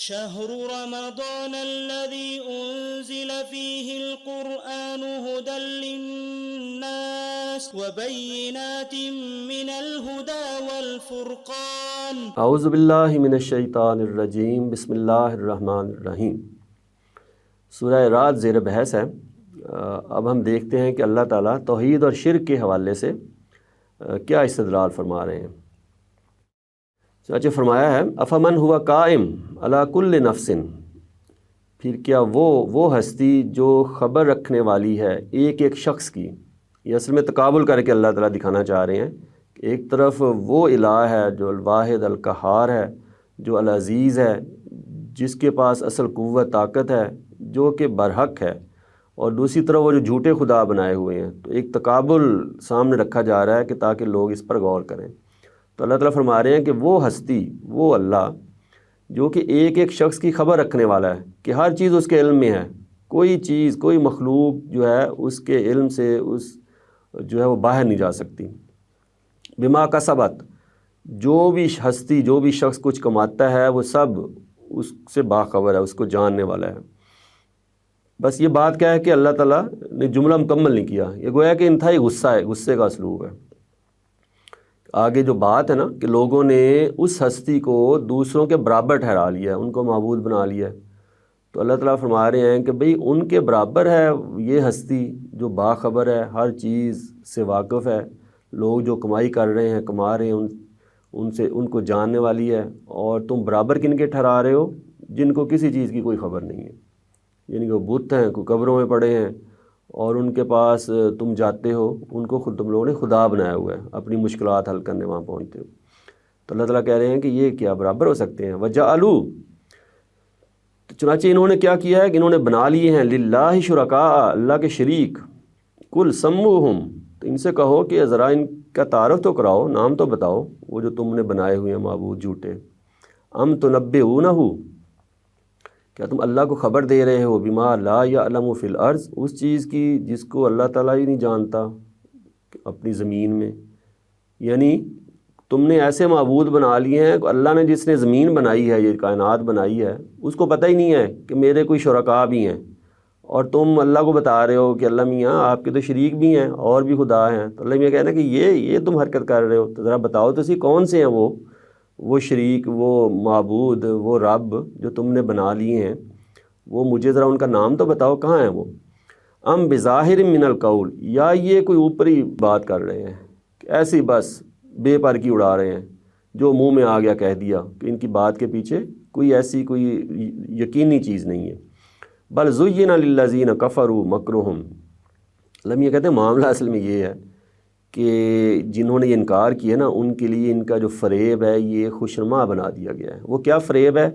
شهر رمضان الذي أنزل فيه القرآن هدى للناس وبينات من الهدى والفرقان اعوذ باللہ من الشیطان الرجیم بسم اللہ الرحمن الرحیم۔ سورہ رعد زیر بحث ہے۔ اب ہم دیکھتے ہیں کہ اللہ تعالیٰ توحید اور شرک کے حوالے سے کیا استدلال فرما رہے ہیں۔ چنانچہ فرمایا ہے افمن ہوا قائم علی کل نفس، پھر کیا وہ ہستی جو خبر رکھنے والی ہے ایک ایک شخص کی۔ یہ اصل میں تقابل کر کے اللہ تعالیٰ دکھانا چاہ رہے ہیں کہ ایک طرف وہ الہ ہے جو الواحد القہار ہے، جو العزیز ہے، جس کے پاس اصل قوت طاقت ہے، جو کہ برحق ہے، اور دوسری طرف وہ جو جھوٹے خدا بنائے ہوئے ہیں۔ تو ایک تقابل سامنے رکھا جا رہا ہے کہ تاکہ لوگ اس پر غور کریں۔ تو اللہ تعالیٰ فرما رہے ہیں کہ وہ ہستی، وہ اللہ جو کہ ایک ایک شخص کی خبر رکھنے والا ہے کہ ہر چیز اس کے علم میں ہے، کوئی چیز، کوئی مخلوق جو ہے اس کے علم سے جو ہے وہ باہر نہیں جا سکتی۔ بما کسبت، جو بھی ہستی، جو بھی شخص کچھ کماتا ہے وہ سب اس سے باخبر ہے، اس کو جاننے والا ہے۔ بس یہ بات کیا ہے کہ اللہ تعالیٰ نے جملہ مکمل نہیں کیا، یہ گویا کہ انتہائی غصہ ہے، غصے کا اسلوب ہے۔ آگے جو بات ہے نا کہ لوگوں نے اس ہستی کو دوسروں کے برابر ٹھہرا لیا ہے، ان کو معبود بنا لیا ہے۔ تو اللہ تعالیٰ فرما رہے ہیں کہ بھئی ان کے برابر ہے یہ ہستی جو باخبر ہے، ہر چیز سے واقف ہے، لوگ جو کمائی کر رہے ہیں، کما رہے ہیں، ان کو جاننے والی ہے، اور تم برابر کن کے ٹھہرا رہے ہو جن کو کسی چیز کی کوئی خبر نہیں ہے، یعنی کہ وہ بت ہیں، کوئی قبروں میں پڑے ہیں، اور ان کے پاس تم جاتے ہو، ان کو خود تم لوگوں نے خدا بنایا ہوا ہے، اپنی مشکلات حل کرنے وہاں پہنچتے ہو۔ تو اللہ تعالیٰ کہہ رہے ہیں کہ یہ کیا برابر ہو سکتے ہیں؟ وَجَعَلُوا، تو چنانچہ انہوں نے کیا کیا ہے کہ انہوں نے بنا لیے ہیں للہ شرکاء، اللہ کے شریک، کل سموہم، تو ان سے کہو کہ ذرا ان کا تعارف تو کراؤ، نام تو بتاؤ، وہ جو تم نے بنائے ہوئے ہیں معبود جھوٹے۔ ام تنبئونہ، کیا تم اللہ کو خبر دے رہے ہو بما لا یعلم فی الارض، اس چیز کی جس کو اللہ تعالیٰ ہی نہیں جانتا اپنی زمین میں۔ یعنی تم نے ایسے معبود بنا لیے ہیں کہ اللہ نے جس نے زمین بنائی ہے، یہ کائنات بنائی ہے، اس کو پتہ ہی نہیں ہے کہ میرے کوئی شرکاء بھی ہیں، اور تم اللہ کو بتا رہے ہو کہ اللہ میاں آپ کے تو شریک بھی ہیں اور بھی خدا ہیں۔ تو اللہ میاں کہنا کہ یہ تم حرکت کر رہے ہو، تو ذرا بتاؤ تو سی کون سے ہیں وہ شریک، وہ معبود، وہ رب جو تم نے بنا لیے ہیں، وہ مجھے ذرا ان کا نام تو بتاؤ، کہاں ہیں وہ؟ ام بظاہر من القول، یا یہ کوئی اوپری بات کر رہے ہیں کہ ایسی بس بے پر کی اڑا رہے ہیں، جو منہ میں آ گیا کہہ دیا، کہ ان کی بات کے پیچھے کوئی ایسی کوئی یقینی چیز نہیں ہے۔ بل زین للذین کفروا مکرہم، اللہ یہ کہتے ہیں معاملہ اصل میں یہ ہے کہ جنہوں نے یہ انکار کیا نا، ان کے لیے ان کا جو فریب ہے یہ خوشنما بنا دیا گیا ہے۔ وہ کیا فریب ہے؟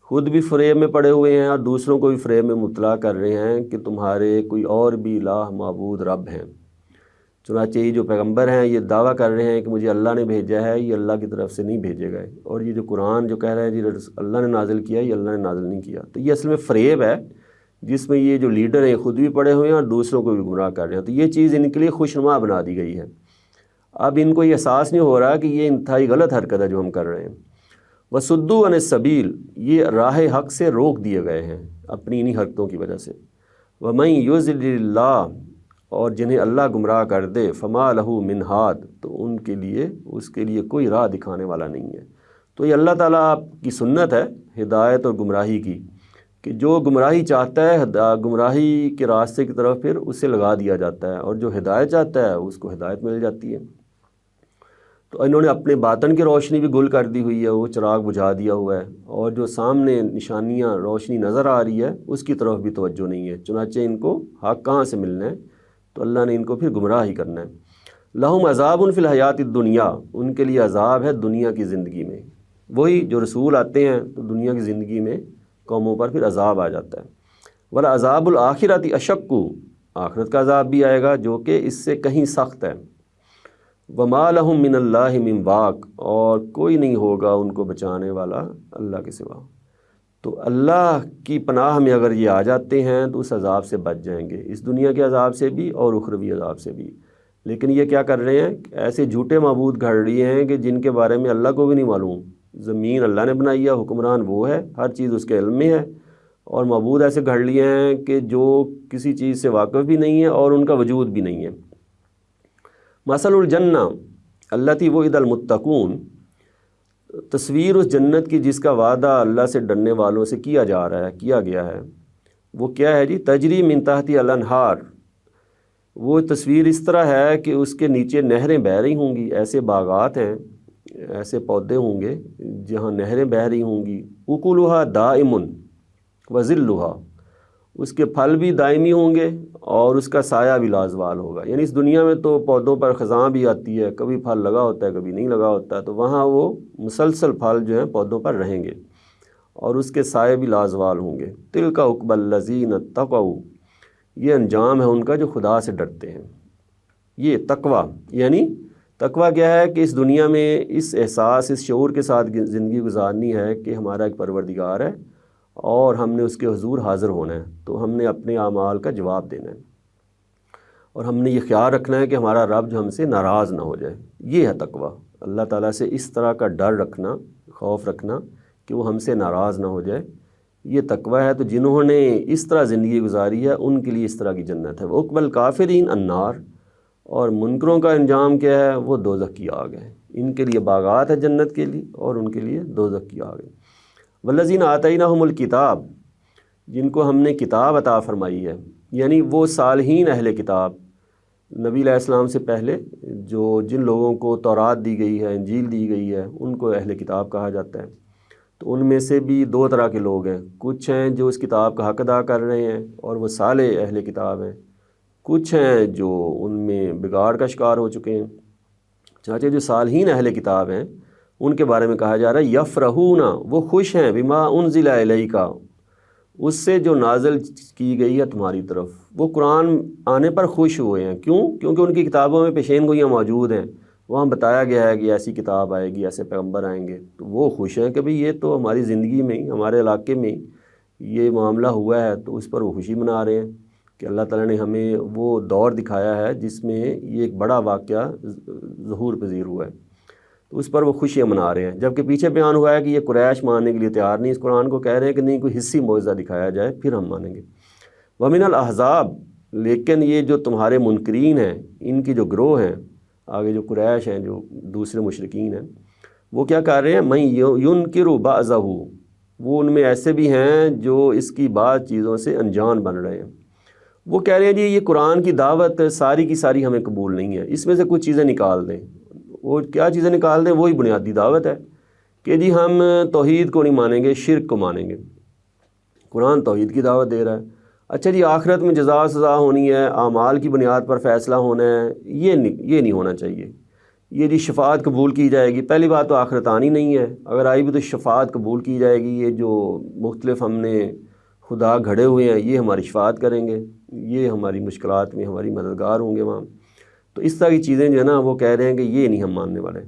خود بھی فریب میں پڑے ہوئے ہیں اور دوسروں کو بھی فریب میں مبتلا کر رہے ہیں کہ تمہارے کوئی اور بھی الہ معبود رب ہیں۔ چنانچہ یہ جو پیغمبر ہیں یہ دعویٰ کر رہے ہیں کہ مجھے اللہ نے بھیجا ہے، یہ اللہ کی طرف سے نہیں بھیجے گئے، اور یہ جو قرآن جو کہہ رہا ہے جی اللہ نے نازل کیا، یہ اللہ نے نازل نہیں کیا۔ تو یہ اصل میں فریب ہے جس میں یہ جو لیڈر ہیں خود بھی پڑے ہوئے ہیں اور دوسروں کو بھی گمراہ کر رہے ہیں۔ تو یہ چیز ان کے لیے خوشنما بنا دی گئی ہے۔ اب ان کو یہ احساس نہیں ہو رہا کہ یہ انتہائی غلط حرکت ہے جو ہم کر رہے ہیں۔ وَصُدُّوا عَنِ السَّبِيلِ، یہ راہ حق سے روک دیے گئے ہیں اپنی انہی حرکتوں کی وجہ سے۔ وَمَن يُضْلِلِ اللَّهُ، اور جنہیں اللہ گمراہ کر دے، فَمَا لَهُ مِنْ هَادٍ، تو اس کے لیے کوئی راہ دکھانے والا نہیں ہے۔ تو یہ اللہ تعالیٰ آپ کی سنت ہے ہدایت اور گمراہی کی، کہ جو گمراہی چاہتا ہے گمراہی کے راستے کی طرف پھر اسے لگا دیا جاتا ہے، اور جو ہدایت چاہتا ہے اس کو ہدایت مل جاتی ہے۔ تو انہوں نے اپنے باطن کی روشنی بھی گل کر دی ہوئی ہے، وہ چراغ بجھا دیا ہوا ہے، اور جو سامنے نشانیاں روشنی نظر آ رہی ہے اس کی طرف بھی توجہ نہیں ہے۔ چنانچہ ان کو حق کہاں سے ملنا ہے؟ تو اللہ نے ان کو پھر گمراہ ہی کرنا ہے۔ لہم عذاب فی الحیات الدنیا، ان کے لیے عذاب ہے دنیا کی زندگی میں۔ وہی جو رسول آتے ہیں تو دنیا کی زندگی میں قوموں پر پھر عذاب آ جاتا ہے۔ وَلَعَذَابُ الْآخِرَةِ أَشَقُّ، آخرت کا عذاب بھی آئے گا جو کہ اس سے کہیں سخت ہے۔ وَمَا لَهُم مِّنَ اللَّهِ مِن وَاقٍ، اور کوئی نہیں ہوگا ان کو بچانے والا اللہ کے سوا۔ تو اللہ کی پناہ میں اگر یہ آ جاتے ہیں تو اس عذاب سے بچ جائیں گے، اس دنیا کے عذاب سے بھی اور اخروی عذاب سے بھی۔ لیکن یہ کیا کر رہے ہیں؟ ایسے جھوٹے معبود گھڑ رہے ہیں کہ جن کے بارے میں اللہ کو بھی نہیں معلوم زمین اللہ نے بنائی ہے، حکمران وہ ہے، ہر چیز اس کے علم میں ہے، اور معبود ایسے گھڑ لیے ہیں کہ جو کسی چیز سے واقف بھی نہیں ہے اور ان کا وجود بھی نہیں ہے۔ مثل الجنہ التی وعد المتقون، تصویر اس جنت کی جس کا وعدہ اللہ سے ڈرنے والوں سے کیا گیا ہے، وہ کیا ہے جی؟ تجری من تحتی الانہار، وہ تصویر اس طرح ہے کہ اس کے نیچے نہریں بہہ رہی ہوں گی، ایسے باغات ہیں، ایسے پودے ہوں گے جہاں نہریں بہہ رہی ہوں گی، اکلھا دائم وظلھا، اس کے پھل بھی دائمی ہوں گے اور اس کا سایہ بھی لازوال ہوگا۔ یعنی اس دنیا میں تو پودوں پر خزاں بھی آتی ہے، کبھی پھل لگا ہوتا ہے کبھی نہیں لگا ہوتا ہے، تو وہاں وہ مسلسل پھل جو ہیں پودوں پر رہیں گے اور اس کے سائے بھی لازوال ہوں گے۔ تلک عقبی الذین اتقوا، یہ انجام ہے ان کا جو خدا سے ڈرتے ہیں۔ یہ تقویٰ، یعنی تقویٰ کیا ہے کہ اس دنیا میں اس احساس، اس شعور کے ساتھ زندگی گزارنی ہے کہ ہمارا ایک پروردگار ہے اور ہم نے اس کے حضور حاضر ہونا ہے، تو ہم نے اپنے اعمال کا جواب دینا ہے، اور ہم نے یہ خیال رکھنا ہے کہ ہمارا رب جو ہم سے ناراض نہ ہو جائے۔ یہ ہے تقویٰ، اللہ تعالیٰ سے اس طرح کا ڈر رکھنا، خوف رکھنا کہ وہ ہم سے ناراض نہ ہو جائے، یہ تقویٰ ہے۔ تو جنہوں نے اس طرح زندگی گزاری ہے ان کے لیے اس طرح کی جنت ہے۔ وعقبی الکافرین النار، اور منکروں کا انجام کیا ہے؟ وہ دوزخ کی آگ ہے۔ ان کے لیے باغات ہے جنت کے لیے اور ان کے لیے دوزخ کی آگ ہے۔ والذین آتیناہم الکتاب، جن کو ہم نے کتاب عطا فرمائی ہے، یعنی وہ صالحین اہل کتاب، نبی علیہ السلام سے پہلے جن لوگوں کو تورات دی گئی ہے، انجیل دی گئی ہے، ان کو اہل کتاب کہا جاتا ہے۔ تو ان میں سے بھی دو طرح کے لوگ ہیں، کچھ ہیں جو اس کتاب کا حق ادا کر رہے ہیں اور وہ صالح اہل کتاب ہیں، کچھ ہیں جو ان میں بگاڑ کا شکار ہو چکے ہیں۔ چنانچہ جو صالحین اہل کتاب ہیں ان کے بارے میں کہا جا رہا ہے یفرحون، وہ خوش ہیں، بما انزل الیک، اس سے جو نازل کی گئی ہے تمہاری طرف، وہ قرآن آنے پر خوش ہوئے ہیں۔ کیوں؟ کیونکہ ان کی کتابوں میں پیشین گوئیاں موجود ہیں، وہاں بتایا گیا ہے کہ ایسی کتاب آئے گی، ایسے پیغمبر آئیں گے، تو وہ خوش ہیں کہ بھئی یہ تو ہماری زندگی میں ہی، ہمارے علاقے میں یہ معاملہ ہوا ہے، تو اس پر وہ خوشی منا رہے ہیں کہ اللہ تعالیٰ نے ہمیں وہ دور دکھایا ہے جس میں یہ ایک بڑا واقعہ ظہور پذیر ہوا ہے، تو اس پر وہ خوشیاں منا رہے ہیں۔ جبکہ پیچھے بیان ہوا ہے کہ یہ قریش ماننے کے لیے تیار نہیں، اس قرآن کو کہہ رہے ہیں کہ نہیں، کوئی حصی معجزہ دکھایا جائے پھر ہم مانیں گے۔ ومن الاحزاب، لیکن یہ جو تمہارے منکرین ہیں، ان کی جو گروہ ہیں، آگے جو قریش ہیں، جو دوسرے مشرکین ہیں، وہ کیا کر رہے ہیں؟ من ینکر بعضہ، وہ ان میں ایسے بھی ہیں جو اس کی بعض چیزوں سے انجان بن رہے ہیں۔ وہ کہہ رہے ہیں جی یہ قرآن کی دعوت ساری کی ساری ہمیں قبول نہیں ہے، اس میں سے کچھ چیزیں نکال دیں۔ وہ کیا چیزیں نکال دیں؟ وہی بنیادی دعوت ہے کہ جی ہم توحید کو نہیں مانیں گے، شرک کو مانیں گے۔ قرآن توحید کی دعوت دے رہا ہے۔ اچھا جی آخرت میں جزا و سزا ہونی ہے، اعمال کی بنیاد پر فیصلہ ہونا ہے، یہ نہیں ہونا چاہیے۔ یہ جی شفاعت قبول کی جائے گی، پہلی بات تو آخرت آنی نہیں ہے، اگر آئی بھی تو شفاعت قبول کی جائے گی، یہ جو مختلف ہم نے خدا گھڑے ہوئے ہیں یہ ہماری شفاعت کریں گے، یہ ہماری مشکلات میں ہماری مددگار ہوں گے وہاں۔ تو اس طرح کی چیزیں جو ہے نا وہ کہہ رہے ہیں کہ یہ نہیں ہم ماننے والے۔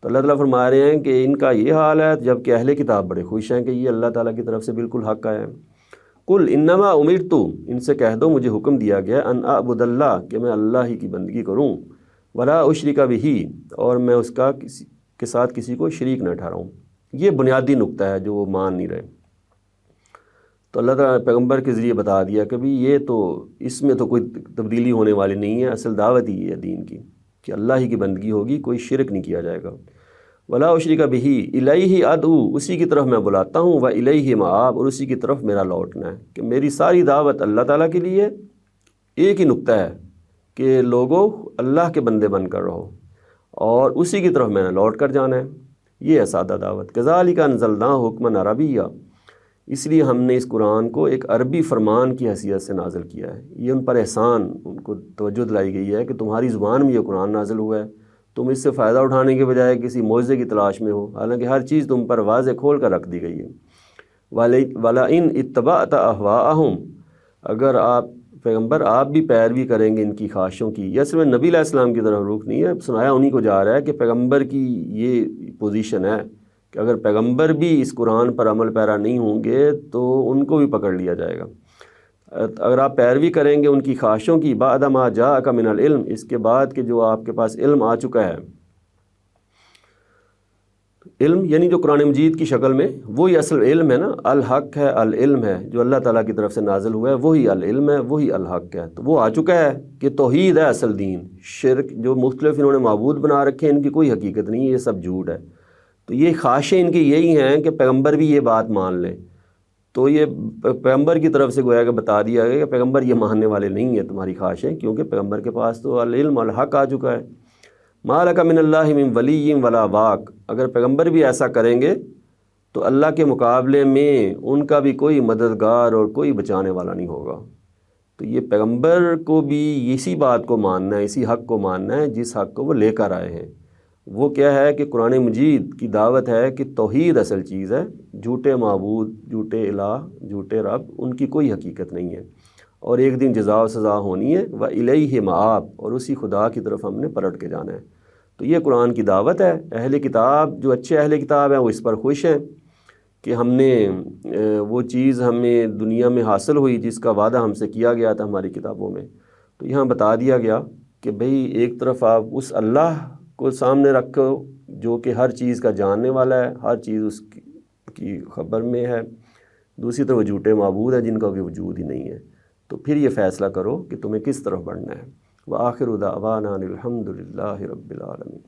تو اللہ تعالیٰ فرما رہے ہیں کہ ان کا یہ حال ہے، جبکہ اہل کتاب بڑے خوش ہیں کہ یہ اللہ تعالیٰ کی طرف سے بالکل حق آیا ہے۔ قل انما امرت، ان سے کہہ دو مجھے حکم دیا گیا، ان اعبد اللہ، کہ میں اللہ ہی کی بندگی کروں، ولا اشرک بہ، اور میں اس کا کے ساتھ کسی کو شریک نہ ٹھہراؤں۔ یہ بنیادی نقطہ ہے جو وہ مان نہیں رہے۔ تو اللہ تعالیٰ نے پیغمبر کے ذریعے بتا دیا کہ بھی یہ تو اس میں تو کوئی تبدیلی ہونے والی نہیں ہے، اصل دعوت ہی ہے دین کی کہ اللہ ہی کی بندگی ہوگی، کوئی شرک نہیں کیا جائے گا۔ ولا اشرک بہ الیہ ادعو، اسی کی طرف میں بلاتا ہوں، و الیہ مآب، اور اسی کی طرف میرا لوٹنا ہے، کہ میری ساری دعوت اللہ تعالیٰ کے لیے ایک ہی نقطہ ہے کہ لوگوں اللہ کے بندے بن کر رہو اور اسی کی طرف میں نے لوٹ کر جانا ہے۔ یہ ہے سادہ دعوت۔ کذالک انزلناہ حکما عربیہ، اس لیے ہم نے اس قرآن کو ایک عربی فرمان کی حیثیت سے نازل کیا ہے۔ یہ ان پر احسان، ان کو توجہ دلائی گئی ہے کہ تمہاری زبان میں یہ قرآن نازل ہوا ہے، تم اس سے فائدہ اٹھانے کے بجائے کسی معجزے کی تلاش میں ہو، حالانکہ ہر چیز تم پر واضح کھول کر رکھ دی گئی ہے۔ وَلَئِنْ اتَّبَعْتَ أَهْوَاءَهُمْ، اگر آپ پیغمبر آپ بھی پیروی کریں گے ان کی خواہشوں کی، یا صرف نبی علیہ السلام کی طرف رخ نہیں ہے، سنایا انہی کو جا رہا ہے کہ پیغمبر کی یہ پوزیشن ہے کہ اگر پیغمبر بھی اس قرآن پر عمل پیرا نہیں ہوں گے تو ان کو بھی پکڑ لیا جائے گا۔ اگر آپ پیروی کریں گے ان کی خواہشوں کی، بعد ما جاءک من العلم، اس کے بعد کہ جو آپ کے پاس علم آ چکا ہے، علم یعنی جو قرآن مجید کی شکل میں وہی اصل علم ہے نا، الحق ہے، العلم ہے، جو اللہ تعالیٰ کی طرف سے نازل ہوا ہے وہی العلم ہے، وہی الحق ہے، تو وہ آ چکا ہے کہ توحید ہے اصل دین، شرک جو مختلف انہوں نے معبود بنا رکھے ہیں ان کی کوئی حقیقت نہیں ہے، یہ سب جھوٹ ہے۔ تو یہ خواہشیں ان کی یہی ہیں کہ پیغمبر بھی یہ بات مان لیں، تو یہ پیغمبر کی طرف سے گویا کہ بتا دیا گیا کہ پیغمبر یہ ماننے والے نہیں ہیں تمہاری خواہشیں، کیونکہ پیغمبر کے پاس تو العلم الحق آ چکا ہے۔ ما لک من اللہ من ولی ولا واق، اگر پیغمبر بھی ایسا کریں گے تو اللہ کے مقابلے میں ان کا بھی کوئی مددگار اور کوئی بچانے والا نہیں ہوگا۔ تو یہ پیغمبر کو بھی اسی بات کو ماننا ہے، اسی حق کو ماننا ہے جس حق کو وہ لے کر آئے ہیں۔ وہ کیا ہے کہ قرآن مجید کی دعوت ہے کہ توحید اصل چیز ہے، جھوٹے معبود، جھوٹے الہ، جھوٹے رب، ان کی کوئی حقیقت نہیں ہے، اور ایک دن جزا و سزا ہونی ہے، وَإِلَيْهِ مآب، اور اسی خدا کی طرف ہم نے پلٹ کے جانا ہے۔ تو یہ قرآن کی دعوت ہے۔ اہل کتاب جو اچھے اہل کتاب ہیں وہ اس پر خوش ہیں کہ ہم نے وہ چیز ہمیں دنیا میں حاصل ہوئی جس کا وعدہ ہم سے کیا گیا تھا ہماری کتابوں میں۔ تو یہاں بتا دیا گیا کہ بھئی ایک طرف آپ اس اللہ کو سامنے رکھو جو کہ ہر چیز کا جاننے والا ہے، ہر چیز اس کی خبر میں ہے، دوسری طرف جھوٹے معبود ہیں جن کا کوئی وجود ہی نہیں ہے۔ تو پھر یہ فیصلہ کرو کہ تمہیں کس طرف بڑھنا ہے۔ وآخر دعوانا الحمد للہ رب العالمین۔